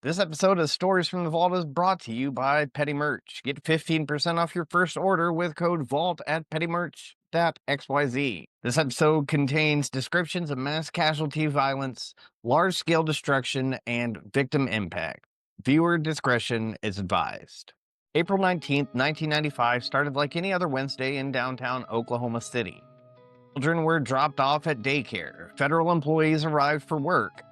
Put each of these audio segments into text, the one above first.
This episode of Stories from the Vault is brought to you by Petty Merch. Get 15% off your first order with code VAULT at pettymerch.xyz. This episode contains descriptions of mass casualty violence, large-scale destruction, and victim impact. Viewer discretion is advised. April 19th, 1995 started like any other Wednesday in downtown Oklahoma City. Children were dropped off at daycare. Federal employees arrived for work.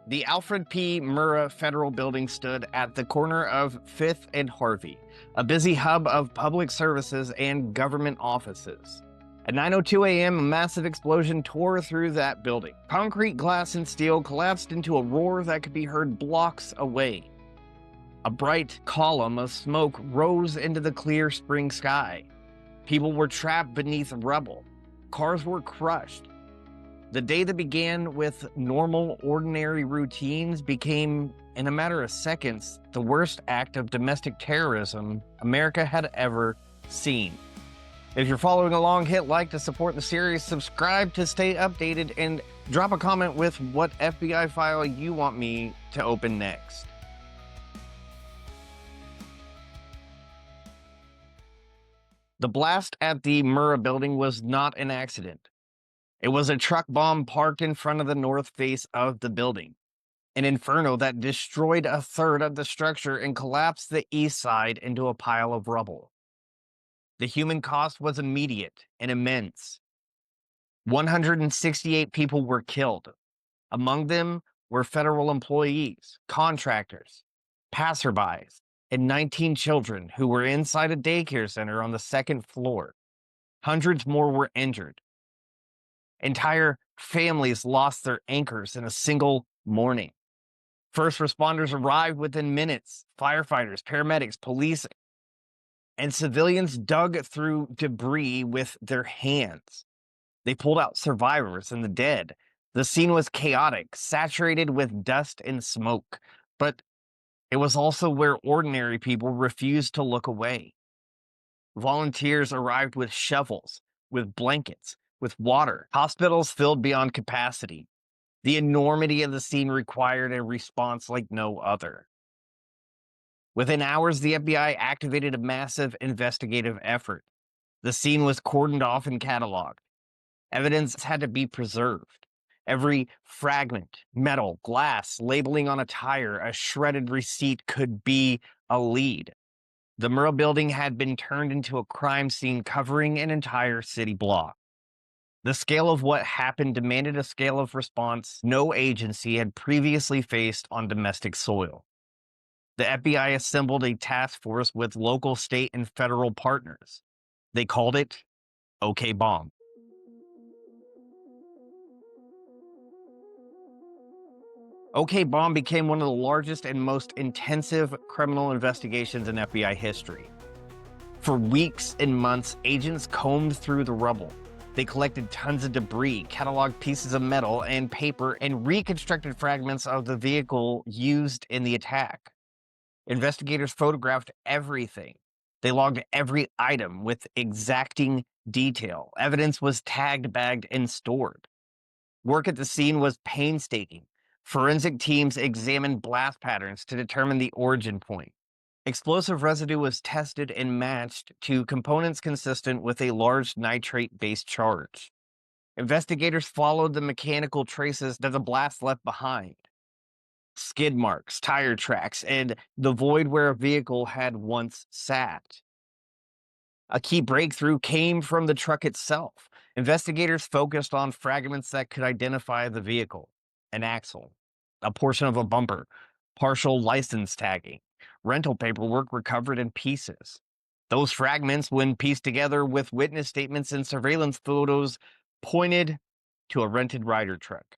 The Alfred P. Murrah Federal Building stood at the corner of 5th and Harvey, a busy hub of public services and government offices. At 9:02 a.m., a massive explosion tore through that building. Concrete, glass, and steel collapsed into a roar that could be heard blocks away. A bright column of smoke rose into the clear spring sky. People were trapped beneath rubble. Cars were crushed. The day that began with normal, ordinary routines became, in a matter of seconds, the worst act of domestic terrorism America had ever seen. If you're following along, hit like to support the series, subscribe to stay updated, and drop a comment with what FBI file you want me to open next. The blast at the Murrah building was not an accident. It was a truck bomb parked in front of the north face of the building, an inferno that destroyed a third of the structure and collapsed the east side into a pile of rubble. The human cost was immediate and immense. 168 people were killed. Among them were federal employees, contractors, passerbys, and 19 children who were inside a daycare center on the second floor. Hundreds more were injured. Entire families lost their anchors in a single morning. First responders arrived within minutes. Firefighters, paramedics, police, and civilians dug through debris with their hands. They pulled out survivors and the dead. The scene was chaotic, saturated with dust and smoke, but it was also where ordinary people refused to look away. Volunteers arrived with shovels, with blankets, with water. Hospitals filled beyond capacity. The enormity of the scene required a response like no other. Within hours, the FBI activated a massive investigative effort. The scene was cordoned off and cataloged. Evidence had to be preserved. Every fragment, metal, glass, labeling on a tire, a shredded receipt could be a lead. The Murrah building had been turned into a crime scene covering an entire city block. The scale of what happened demanded a scale of response no agency had previously faced on domestic soil. The FBI assembled a task force with local, state, and federal partners. They called it OKBOMB. OKBOMB became one of the largest and most intensive criminal investigations in FBI history. For weeks and months, agents combed through the rubble. They collected tons of debris, cataloged pieces of metal and paper, and reconstructed fragments of the vehicle used in the attack. Investigators photographed everything. They logged every item with exacting detail. Evidence was tagged, bagged, and stored. Work at the scene was painstaking. Forensic teams examined blast patterns to determine the origin point. Explosive residue was tested and matched to components consistent with a large nitrate-based charge. Investigators followed the mechanical traces that the blast left behind. Skid marks, tire tracks, and the void where a vehicle had once sat. A key breakthrough came from the truck itself. Investigators focused on fragments that could identify the vehicle: an axle, a portion of a bumper, partial license tagging, rental paperwork recovered in pieces. Those fragments, when pieced together with witness statements and surveillance photos, pointed to a rented Ryder truck.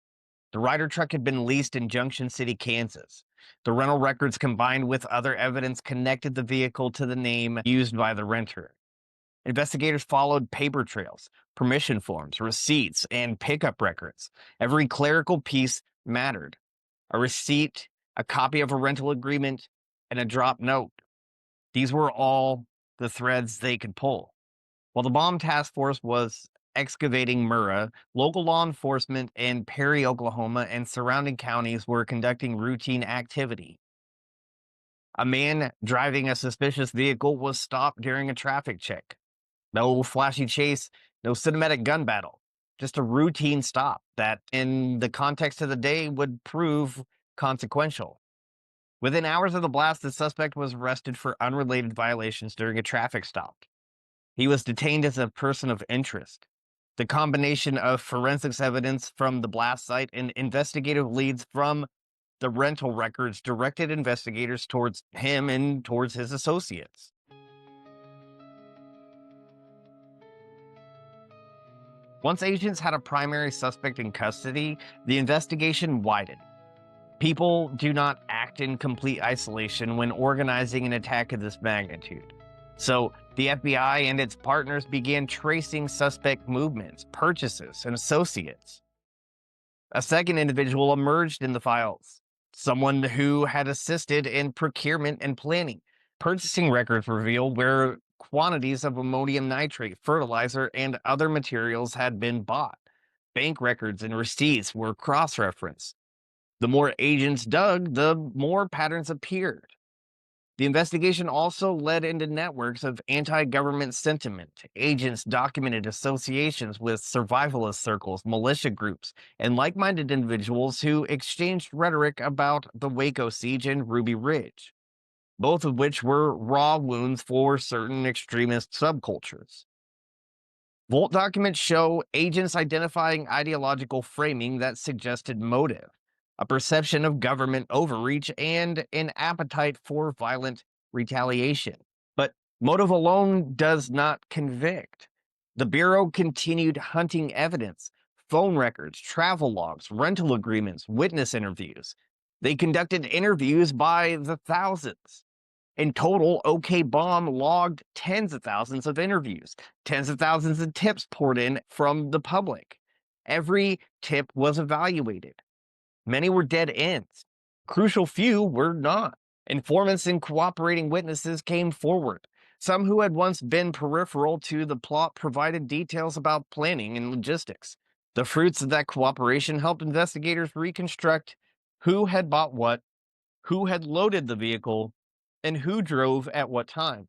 The Ryder truck had been leased in Junction City, Kansas. The rental records combined with other evidence connected the vehicle to the name used by the renter. Investigators followed paper trails, permission forms, receipts, and pickup records. Every clerical piece mattered. A receipt, a copy of a rental agreement, and a drop note. These were all the threads they could pull. While the bomb task force was excavating Murrah, local law enforcement in Perry, Oklahoma, and surrounding counties were conducting routine activity. A man driving a suspicious vehicle was stopped during a traffic check. No flashy chase, no cinematic gun battle, just a routine stop that, in the context of the day, would prove consequential. Within hours of the blast, the suspect was arrested for unrelated violations during a traffic stop. He was detained as a person of interest. The combination of forensics evidence from the blast site and investigative leads from the rental records directed investigators towards him and towards his associates. Once agents had a primary suspect in custody, the investigation widened. People do not act in complete isolation when organizing an attack of this magnitude. So, the FBI and its partners began tracing suspect movements, purchases, and associates. A second individual emerged in the files, someone who had assisted in procurement and planning. Purchasing records revealed where quantities of ammonium nitrate, fertilizer, and other materials had been bought. Bank records and receipts were cross referenced. The more agents dug, the more patterns appeared. The investigation also led into networks of anti government sentiment. Agents documented associations with survivalist circles, militia groups, and like minded individuals who exchanged rhetoric about the Waco siege and Ruby Ridge, both of which were raw wounds for certain extremist subcultures. Vault documents show agents identifying ideological framing that suggested motive, a perception of government overreach, and an appetite for violent retaliation. But motive alone does not convict. The Bureau continued hunting evidence, phone records, travel logs, rental agreements, witness interviews. They conducted interviews by the thousands. In total, OKBOMB logged tens of thousands of interviews, tens of thousands of tips poured in from the public. Every tip was evaluated. Many were dead ends. Crucial few were not. Informants and cooperating witnesses came forward. Some who had once been peripheral to the plot provided details about planning and logistics. The fruits of that cooperation helped investigators reconstruct who had bought what, who had loaded the vehicle, and who drove at what time.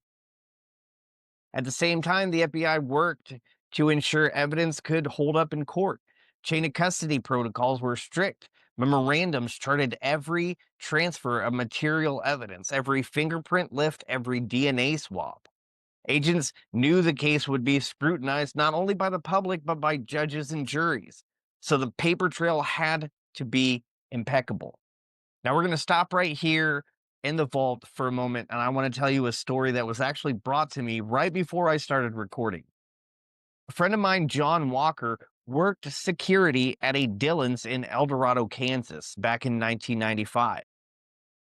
At the same time, the FBI worked to ensure evidence could hold up in court. Chain of custody protocols were strict. Memorandums charted every transfer of material evidence, every fingerprint lift, every DNA swab. Agents knew the case would be scrutinized not only by the public, but by judges and juries. So the paper trail had to be impeccable. Now we're going to stop right here in the vault for a moment, and I want to tell you a story that was actually brought to me right before I started recording. A friend of mine, John Walker, worked security at a Dillon's in El Dorado, Kansas back in 1995.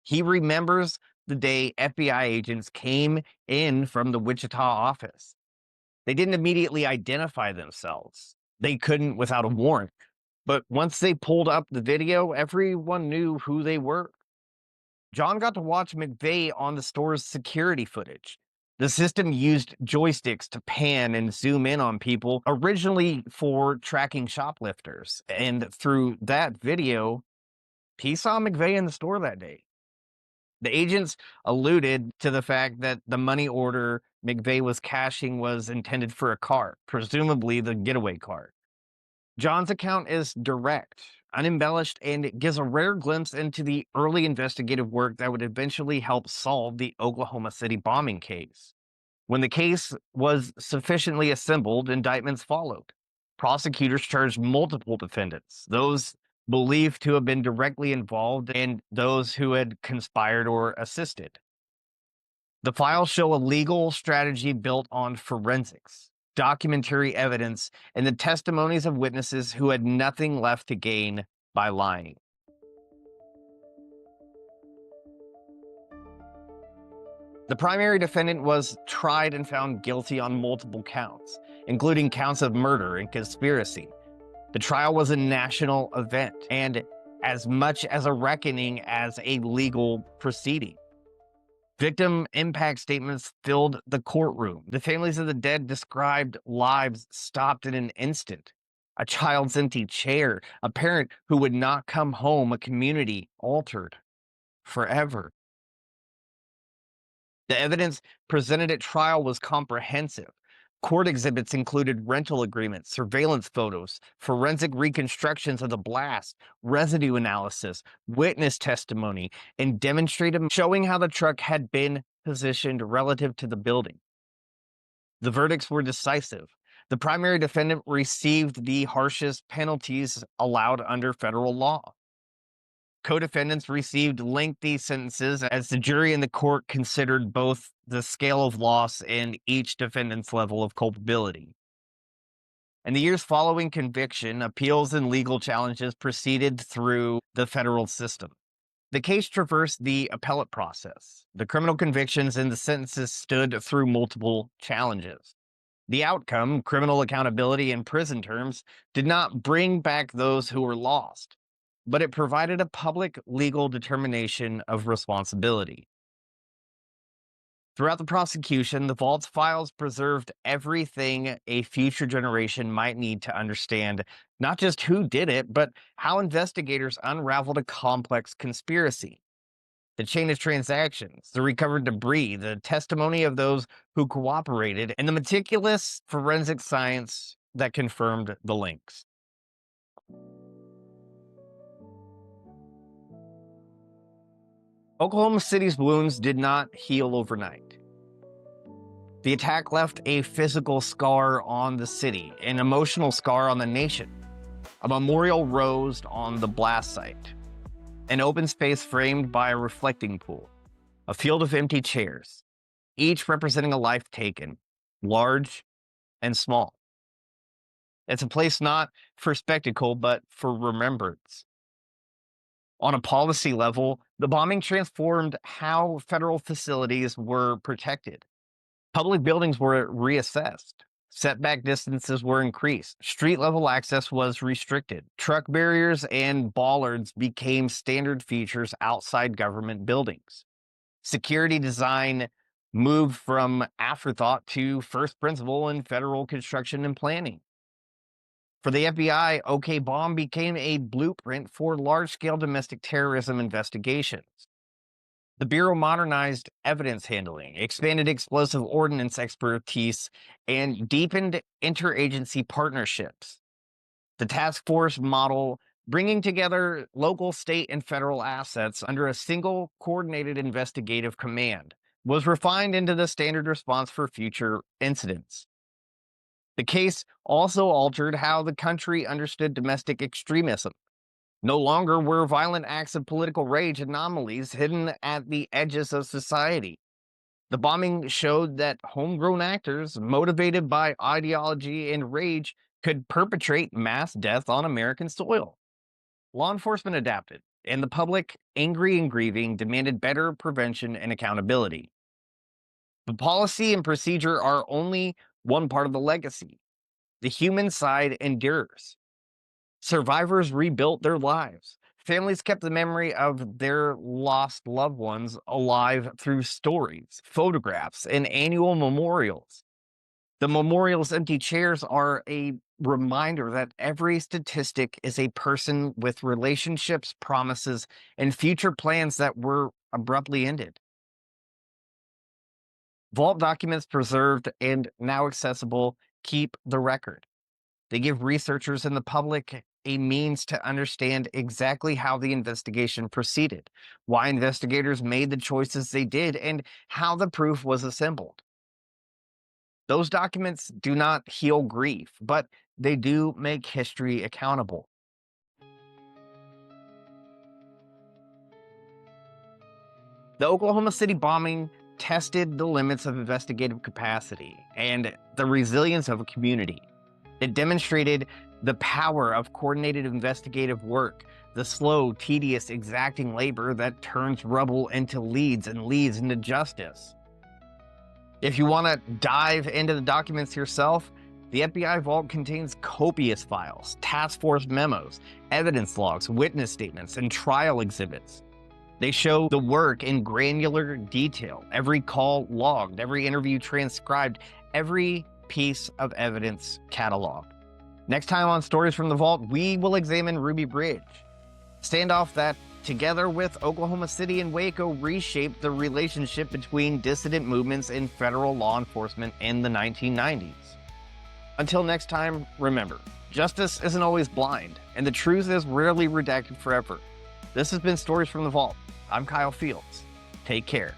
He remembers the day FBI agents came in from the Wichita office. They didn't immediately identify themselves. They couldn't without a warrant. But once they pulled up the video, everyone knew who they were. John got to watch McVeigh on the store's security footage. The system used joysticks to pan and zoom in on people, originally for tracking shoplifters. And through that video, he saw McVeigh in the store that day. The agents alluded to the fact that the money order McVeigh was cashing was intended for a car, presumably the getaway car. John's account is direct, unembellished, and it gives a rare glimpse into the early investigative work that would eventually help solve the Oklahoma City bombing case. When the case was sufficiently assembled, indictments followed. Prosecutors charged multiple defendants, those believed to have been directly involved and those who had conspired or assisted. The files show a legal strategy built on forensics, documentary evidence, and the testimonies of witnesses who had nothing left to gain by lying. The primary defendant was tried and found guilty on multiple counts, including counts of murder and conspiracy. The trial was a national event and as much as a reckoning as a legal proceeding. Victim impact statements filled the courtroom. The families of the dead described lives stopped in an instant. A child's empty chair, a parent who would not come home, a community altered forever. The evidence presented at trial was comprehensive. Court exhibits included rental agreements, surveillance photos, forensic reconstructions of the blast, residue analysis, witness testimony, and demonstrative showing how the truck had been positioned relative to the building. The verdicts were decisive. The primary defendant received the harshest penalties allowed under federal law. Co-defendants received lengthy sentences as the jury and the court considered both the scale of loss and each defendant's level of culpability. In the years following conviction, appeals and legal challenges proceeded through the federal system. The case traversed the appellate process. The criminal convictions and the sentences stood through multiple challenges. The outcome, criminal accountability and prison terms, did not bring back those who were lost, but it provided a public legal determination of responsibility. Throughout the prosecution, the vault's files preserved everything a future generation might need to understand not just who did it, but how investigators unraveled a complex conspiracy. The chain of transactions, the recovered debris, the testimony of those who cooperated, and the meticulous forensic science that confirmed the links. Oklahoma City's wounds did not heal overnight. The attack left a physical scar on the city, an emotional scar on the nation. A memorial rose on the blast site, an open space framed by a reflecting pool, a field of empty chairs, each representing a life taken, large and small. It's a place not for spectacle, but for remembrance. On a policy level, the bombing transformed how federal facilities were protected. Public buildings were reassessed. Setback distances were increased. Street-level access was restricted. Truck barriers and bollards became standard features outside government buildings. Security design moved from afterthought to first principle in federal construction and planning. For the FBI, OKBOMB became a blueprint for large-scale domestic terrorism investigations. The Bureau modernized evidence handling, expanded explosive ordnance expertise, and deepened interagency partnerships. The Task Force model, bringing together local, state, and federal assets under a single coordinated investigative command, was refined into the standard response for future incidents. The case also altered how the country understood domestic extremism. No longer were violent acts of political rage anomalies hidden at the edges of society. The bombing showed that homegrown actors, motivated by ideology and rage, could perpetrate mass death on American soil. Law enforcement adapted, and the public, angry and grieving, demanded better prevention and accountability. But policy and procedure are only one part of the legacy. The human side endures. Survivors rebuilt their lives. Families kept the memory of their lost loved ones alive through stories, photographs, and annual memorials. The memorial's empty chairs are a reminder that every statistic is a person with relationships, promises, and future plans that were abruptly ended. Vault documents preserved and now accessible keep the record. They give researchers and the public a means to understand exactly how the investigation proceeded, why investigators made the choices they did, and how the proof was assembled. Those documents do not heal grief, but they do make history accountable. The Oklahoma City bombing tested the limits of investigative capacity and the resilience of a community. It demonstrated the power of coordinated investigative work, the slow, tedious, exacting labor that turns rubble into leads and leads into justice. If you want to dive into the documents yourself, the FBI vault contains copious files, task force memos, evidence logs, witness statements, and trial exhibits. They show the work in granular detail, every call logged, every interview transcribed, every piece of evidence cataloged. Next time on Stories from the Vault, we will examine Ruby Bridge, standoff that together with Oklahoma City and Waco, reshaped the relationship between dissident movements and federal law enforcement in the 1990s. Until next time, remember, justice isn't always blind, and the truth is rarely redacted forever. This has been Stories from the Vault. I'm Kyle Fields. Take care.